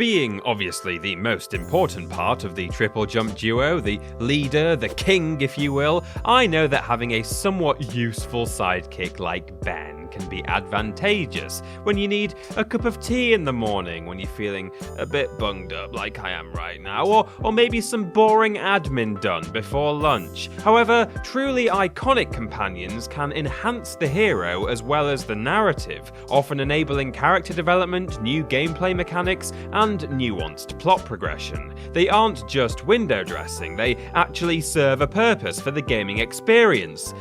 Being obviously the most important part of the TripleJump duo, the leader, the king if you will, I know that having a somewhat useful sidekick like Ben can be advantageous when you need a cup of tea in the morning when you're feeling a bit bunged up like I am right now, or maybe some boring admin done before lunch. However, truly iconic companions can enhance the hero as well as the narrative, often enabling character development, new gameplay mechanics, and nuanced plot progression. They aren't just window dressing, they actually serve a purpose for the gaming experience,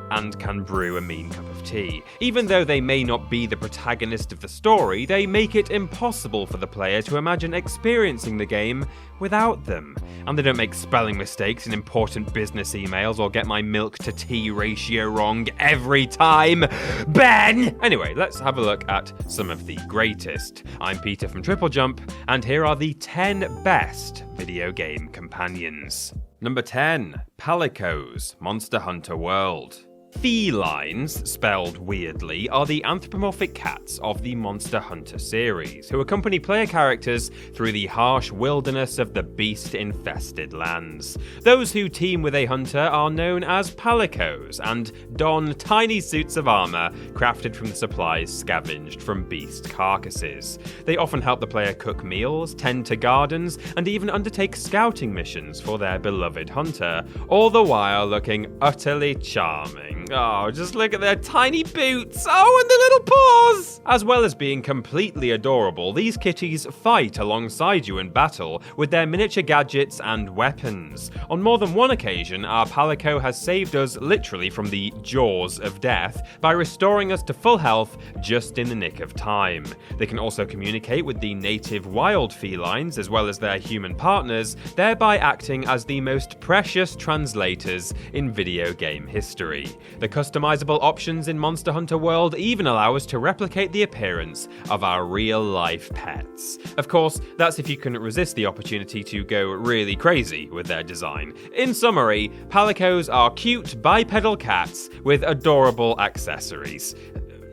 and can brew a mean cup of tea. Even though they may not be the protagonist of the story, they make it impossible for the player to imagine experiencing the game without them. And they don't make spelling mistakes in important business emails or get my milk to tea ratio wrong every time. Ben! Anyway, let's have a look at some of the greatest. I'm Peter from TripleJump, and here are the 10 best video game companions. Number 10. Palicos, Monster Hunter World. Felines, spelled weirdly, are the anthropomorphic cats of the Monster Hunter series, who accompany player characters through the harsh wilderness of the beast-infested lands. Those who team with a hunter are known as palicos, and don tiny suits of armor crafted from the supplies scavenged from beast carcasses. They often help the player cook meals, tend to gardens, and even undertake scouting missions for their beloved hunter, all the while looking utterly charming. Oh, just look at their tiny boots. Oh, and the little paws! As well as being completely adorable, these kitties fight alongside you in battle with their miniature gadgets and weapons. On more than one occasion, our Palico has saved us literally from the jaws of death by restoring us to full health just in the nick of time. They can also communicate with the native wild felines as well as their human partners, thereby acting as the most precious translators in video game history. The customizable options in Monster Hunter World even allow us to replicate the appearance of our real-life pets. Of course, that's if you can resist the opportunity to go really crazy with their design. In summary, Palicos are cute bipedal cats with adorable accessories.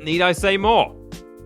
Need I say more?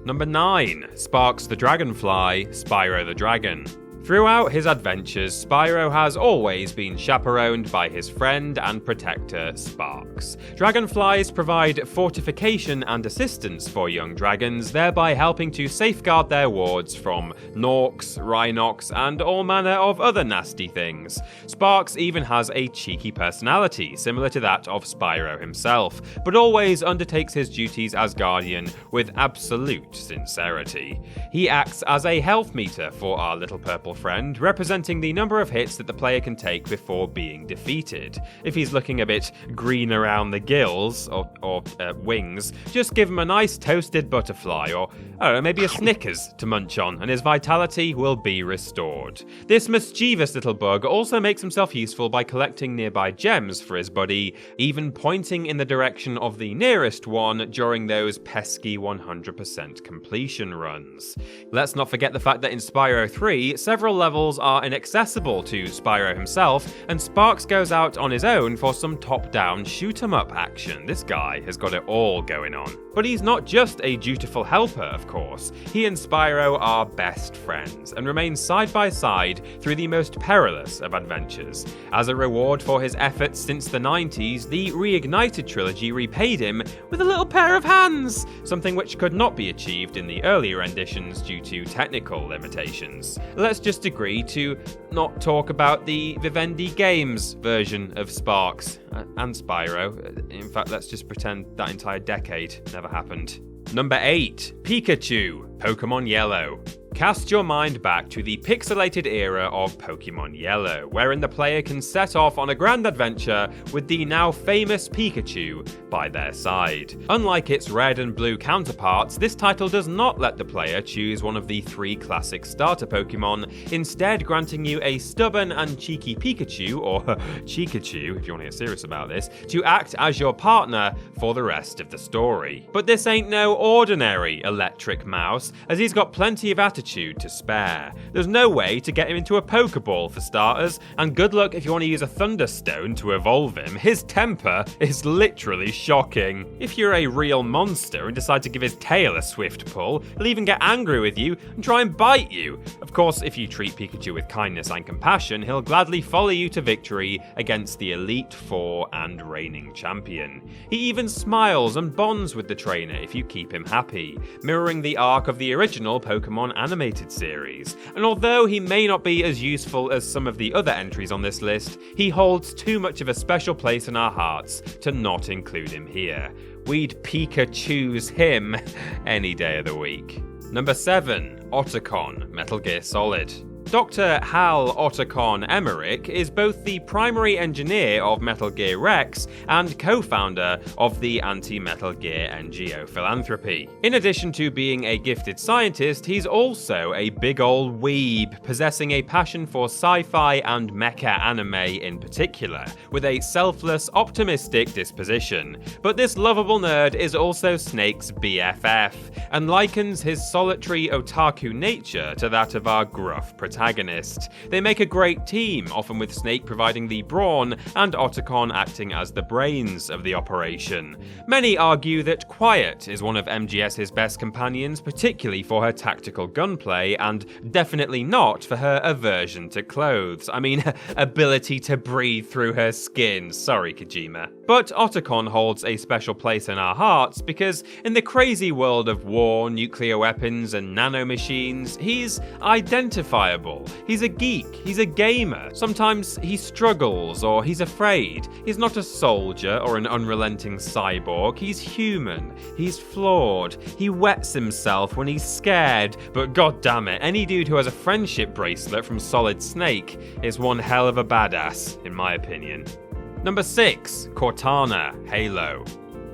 Number 9. Sparks the Dragonfly, Spyro the Dragon. Throughout his adventures, Spyro has always been chaperoned by his friend and protector, Sparks. Dragonflies provide fortification and assistance for young dragons, thereby helping to safeguard their wards from Norks, Rhinox, and all manner of other nasty things. Sparks even has a cheeky personality, similar to that of Spyro himself, but always undertakes his duties as guardian with absolute sincerity. He acts as a health meter for our little purple friend, representing the number of hits that the player can take before being defeated. If he's looking a bit green around the gills, or wings, just give him a nice toasted butterfly, or I don't know, maybe a Snickers to munch on, and his vitality will be restored. This mischievous little bug also makes himself useful by collecting nearby gems for his buddy, even pointing in the direction of the nearest one during those pesky 100% completion runs. Let's not forget the fact that in Spyro 3, several levels are inaccessible to Spyro himself, and Sparks goes out on his own for some top-down shoot-'em-up action. This guy has got it all going on. But he's not just a dutiful helper, of course. He and Spyro are best friends, and remain side by side through the most perilous of adventures. As a reward for his efforts since the 90s, the Reignited trilogy repaid him with a little pair of hands, something which could not be achieved in the earlier renditions due to technical limitations. Let's just agree to not talk about the Vivendi Games version of Sparks and Spyro. In fact, let's just pretend that entire decade never happened. Number 8. Pikachu, Pokemon Yellow. Cast your mind back to the pixelated era of Pokemon Yellow, wherein the player can set off on a grand adventure with the now famous Pikachu by their side. Unlike its red and blue counterparts, this title does not let the player choose one of the 3 classic starter Pokemon, instead granting you a stubborn and cheeky Pikachu, or Chikachu if you want to get serious about this, to act as your partner for the rest of the story. But this ain't no ordinary electric mouse, as he's got plenty of attitude aptitude to spare. There's no way to get him into a Pokeball for starters, and good luck if you want to use a Thunderstone to evolve him. His temper is literally shocking. If you're a real monster and decide to give his tail a swift pull, he'll even get angry with you and try and bite you. Of course, if you treat Pikachu with kindness and compassion, he'll gladly follow you to victory against the Elite Four and reigning champion. He even smiles and bonds with the trainer if you keep him happy, mirroring the arc of the original Pokemon animated series. And although he may not be as useful as some of the other entries on this list, he holds too much of a special place in our hearts to not include him here. We'd Pikachu's him any day of the week. Number 7. Otacon, Metal Gear Solid. Dr. Hal Otacon Emmerich is both the primary engineer of Metal Gear Rex and co-founder of the Anti-Metal Gear NGO philanthropy. In addition to being a gifted scientist, he's also a big ol' weeb, possessing a passion for sci-fi and mecha anime in particular, with a selfless, optimistic disposition. But this lovable nerd is also Snake's BFF, and likens his solitary otaku nature to that of our gruff protagonist. They make a great team, often with Snake providing the brawn and Otacon acting as the brains of the operation. Many argue that Quiet is one of MGS's best companions, particularly for her tactical gunplay, and definitely not for her aversion to clothes. I mean, ability to breathe through her skin. Sorry, Kojima. But Otacon holds a special place in our hearts because in the crazy world of war, nuclear weapons, and nanomachines, he's identifiable. He's a geek, he's a gamer. Sometimes he struggles or he's afraid. He's not a soldier or an unrelenting cyborg. He's human. He's flawed. He wets himself when he's scared. But goddammit, any dude who has a friendship bracelet from Solid Snake is one hell of a badass, in my opinion. Number 6. Cortana, Halo.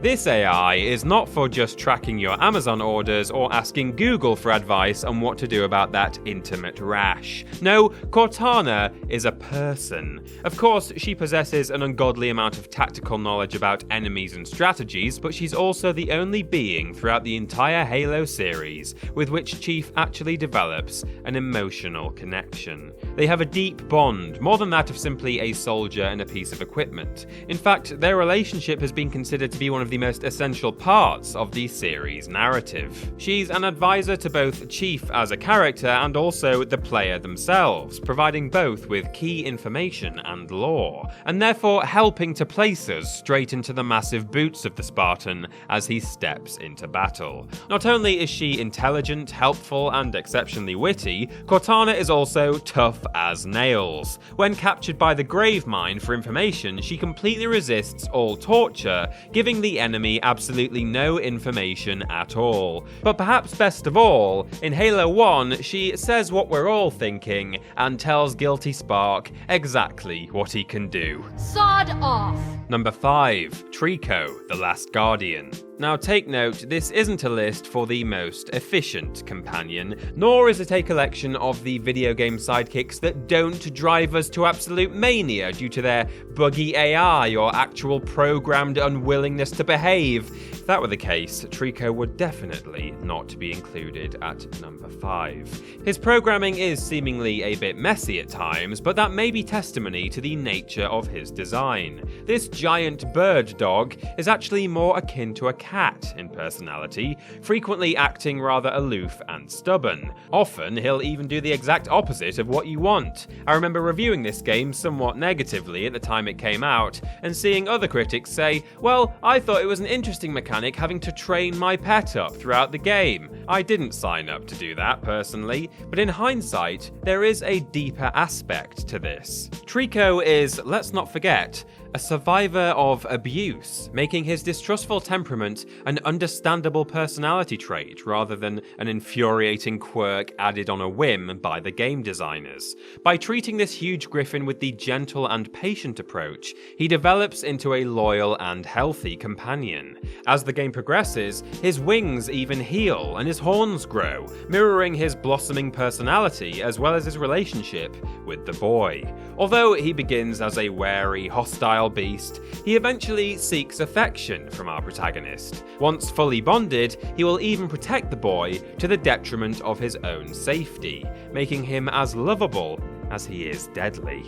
This AI is not for just tracking your Amazon orders or asking Google for advice on what to do about that intimate rash. No, Cortana is a person. Of course, she possesses an ungodly amount of tactical knowledge about enemies and strategies, but she's also the only being throughout the entire Halo series with which Chief actually develops an emotional connection. They have a deep bond, more than that of simply a soldier and a piece of equipment. In fact, their relationship has been considered to be one of the most essential parts of the series' narrative. She's an advisor to both Chief as a character and also the player themselves, providing both with key information and lore, and therefore helping to place us straight into the massive boots of the Spartan as he steps into battle. Not only is she intelligent, helpful, and exceptionally witty, Cortana is also tough as nails. When captured by the Gravemind for information, she completely resists all torture, giving the enemy absolutely no information at all. But perhaps best of all, in Halo 1, she says what we're all thinking and tells Guilty Spark exactly what he can do. Sod off! Number 5. Trico, the Last Guardian. Now take note, this isn't a list for the most efficient companion, nor is it a collection of the video game sidekicks that don't drive us to absolute mania due to their buggy AI or actual programmed unwillingness to behave. If that were the case, Trico would definitely not be included at number 5. His programming is seemingly a bit messy at times, but that may be testimony to the nature of his design. This giant bird dog is actually more akin to a cat in personality, frequently acting rather aloof and stubborn. Often, he'll even do the exact opposite of what you want. I remember reviewing this game somewhat negatively at the time it came out, and seeing other critics say, well, I thought it was an interesting mechanic having to train my pet up throughout the game. I didn't sign up to do that personally, but in hindsight, there is a deeper aspect to this. Trico is, let's not forget, a survivor of abuse, making his distrustful temperament an understandable personality trait rather than an infuriating quirk added on a whim by the game designers. By treating this huge griffin with the gentle and patient approach, he develops into a loyal and healthy companion. As the game progresses, his wings even heal and his horns grow, mirroring his blossoming personality as well as his relationship with the boy. Although he begins as a wary, hostile docile beast, he eventually seeks affection from our protagonist. Once fully bonded, he will even protect the boy to the detriment of his own safety, making him as lovable as he is deadly.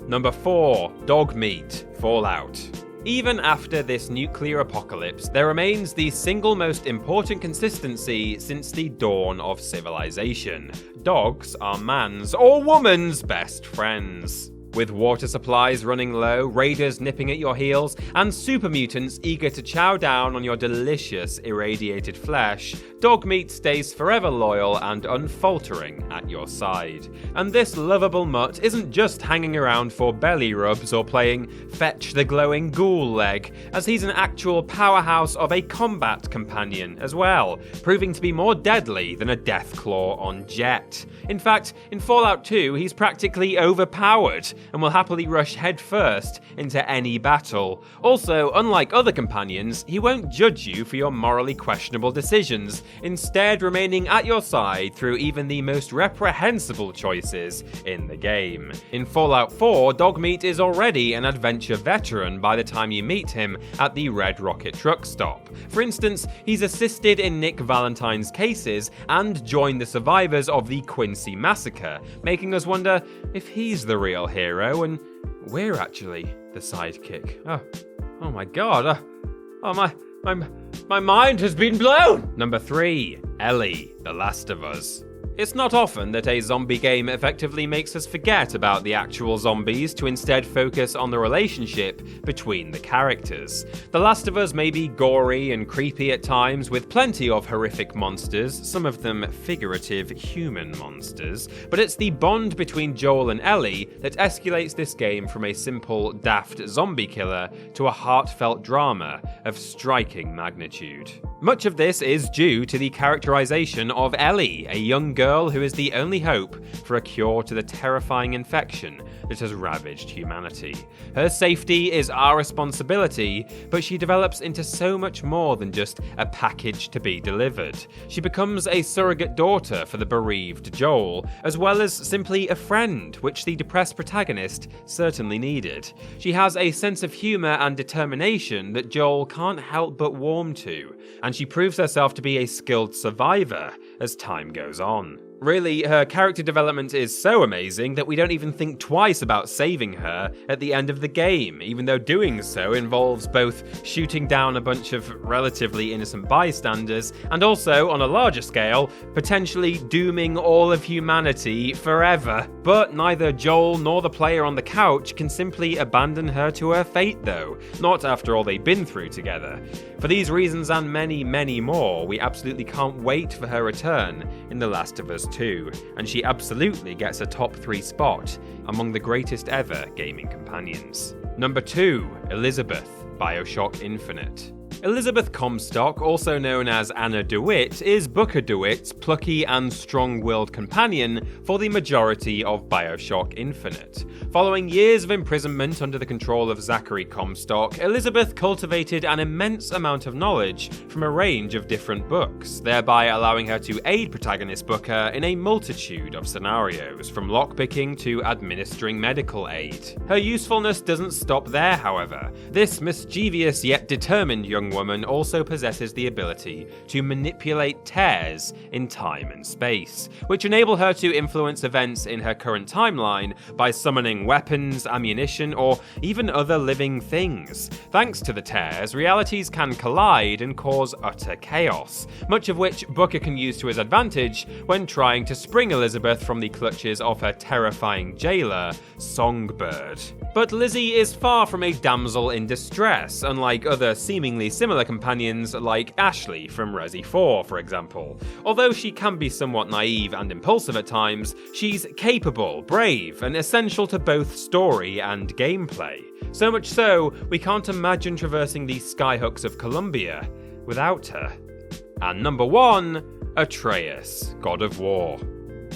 Number 4. Dogmeat Fallout. Even after this nuclear apocalypse, there remains the single most important consistency since the dawn of civilization. Dogs are man's or woman's best friends. With water supplies running low, raiders nipping at your heels, and super mutants eager to chow down on your delicious irradiated flesh, Dogmeat stays forever loyal and unfaltering at your side. And this lovable mutt isn't just hanging around for belly rubs or playing fetch the glowing ghoul leg, as he's an actual powerhouse of a combat companion as well, proving to be more deadly than a Deathclaw on Jet. In fact, in Fallout 2, he's practically overpowered, and will happily rush headfirst into any battle. Also, unlike other companions, he won't judge you for your morally questionable decisions, instead remaining at your side through even the most reprehensible choices in the game. In Fallout 4, Dogmeat is already an adventure veteran by the time you meet him at the Red Rocket truck stop. For instance, he's assisted in Nick Valentine's cases and joined the survivors of the Quincy Massacre, making us wonder if he's the real hero and we're actually the sidekick. Oh my god. My mind has been blown! Number 3. Ellie, The Last of Us. It's not often that a zombie game effectively makes us forget about the actual zombies to instead focus on the relationship between the characters. The Last of Us may be gory and creepy at times, with plenty of horrific monsters, some of them figurative human monsters, but it's the bond between Joel and Ellie that escalates this game from a simple, daft zombie killer to a heartfelt drama of striking magnitude. Much of this is due to the characterization of Ellie, a young girl who is the only hope for a cure to the terrifying infection that has ravaged humanity. Her safety is our responsibility, but she develops into so much more than just a package to be delivered. She becomes a surrogate daughter for the bereaved Joel, as well as simply a friend, which the depressed protagonist certainly needed. She has a sense of humor and determination that Joel can't help but warm to, and she proves herself to be a skilled survivor as time goes on. Really, her character development is so amazing that we don't even think twice about saving her at the end of the game, even though doing so involves both shooting down a bunch of relatively innocent bystanders and also, on a larger scale, potentially dooming all of humanity forever. But neither Joel nor the player on the couch can simply abandon her to her fate though, not after all they've been through together. For these reasons and many, many more, we absolutely can't wait for her return in The Last of Us 2, and she absolutely gets a top 3 spot among the greatest ever gaming companions. Number 2, Elizabeth, BIOSHOCK Infinite. Elizabeth Comstock, also known as Anna DeWitt, is Booker DeWitt's plucky and strong-willed companion for the majority of BIOSHOCK Infinite. Following years of imprisonment under the control of Zachary Comstock, Elizabeth cultivated an immense amount of knowledge from a range of different books, thereby allowing her to aid protagonist Booker in a multitude of scenarios, from lockpicking to administering medical aid. Her usefulness doesn't stop there, however. This mischievous yet determined young woman also possesses the ability to manipulate tears in time and space, which enable her to influence events in her current timeline by summoning weapons, ammunition, or even other living things. Thanks to the tears, realities can collide and cause utter chaos, much of which Booker can use to his advantage when trying to spring Elizabeth from the clutches of her terrifying jailer, Songbird. But Lizzie is far from a damsel in distress, unlike other seemingly similar companions like Ashley from Resi 4, for example. Although she can be somewhat naive and impulsive at times, she's capable, brave, and essential to both story and gameplay. So much so, we can't imagine traversing the skyhooks of Columbia without her. And number 1, Atreus, God of War.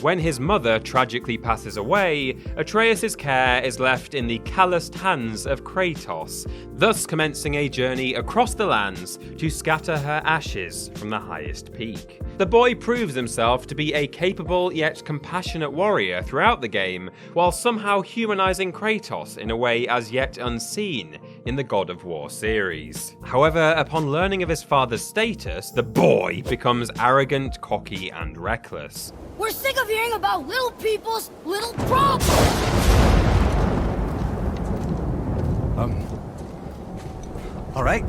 When his mother tragically passes away, Atreus' care is left in the calloused hands of Kratos, thus commencing a journey across the lands to scatter her ashes from the highest peak. The boy proves himself to be a capable yet compassionate warrior throughout the game, while somehow humanizing Kratos in a way as yet unseen in the God of War series. However, upon learning of his father's status, the boy becomes arrogant, cocky, and reckless. We're sick of hearing about little people's little problems! Alright.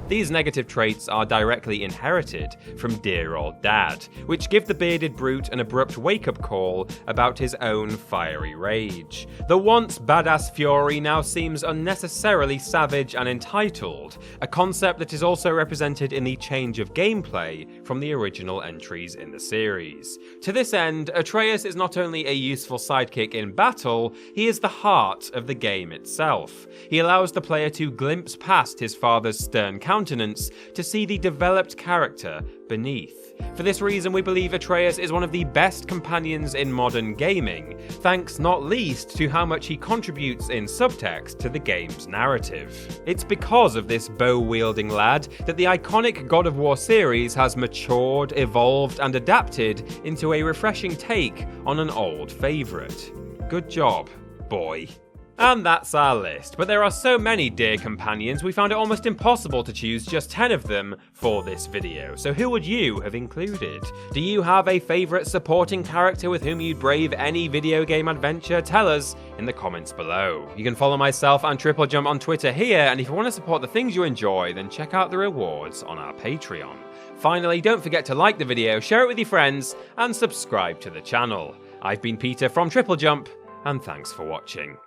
These negative traits are directly inherited from dear old dad, which give the bearded brute an abrupt wake-up call about his own fiery rage. The once badass Fury now seems unnecessarily savage and entitled, a concept that is also represented in the change of gameplay from the original entries in the series. To this end, Atreus is not only a useful sidekick in battle, he is the heart of the game itself. He allows the player to glimpse past his father's stern countenance to see the developed character beneath. For this reason, we believe Atreus is one of the best companions in modern gaming, thanks not least to how much he contributes in subtext to the game's narrative. It's because of this bow-wielding lad that the iconic God of War series has matured, evolved, and adapted into a refreshing take on an old favourite. Good job, boy. And that's our list, but there are so many dear companions we found it almost impossible to choose just 10 of them for this video, so who would you have included? Do you have a favourite supporting character with whom you'd brave any video game adventure? Tell us in the comments below. You can follow myself and TripleJump on Twitter here, and if you want to support the things you enjoy, then check out the rewards on our Patreon. Finally, don't forget to like the video, share it with your friends, and subscribe to the channel. I've been Peter from TripleJump, and thanks for watching.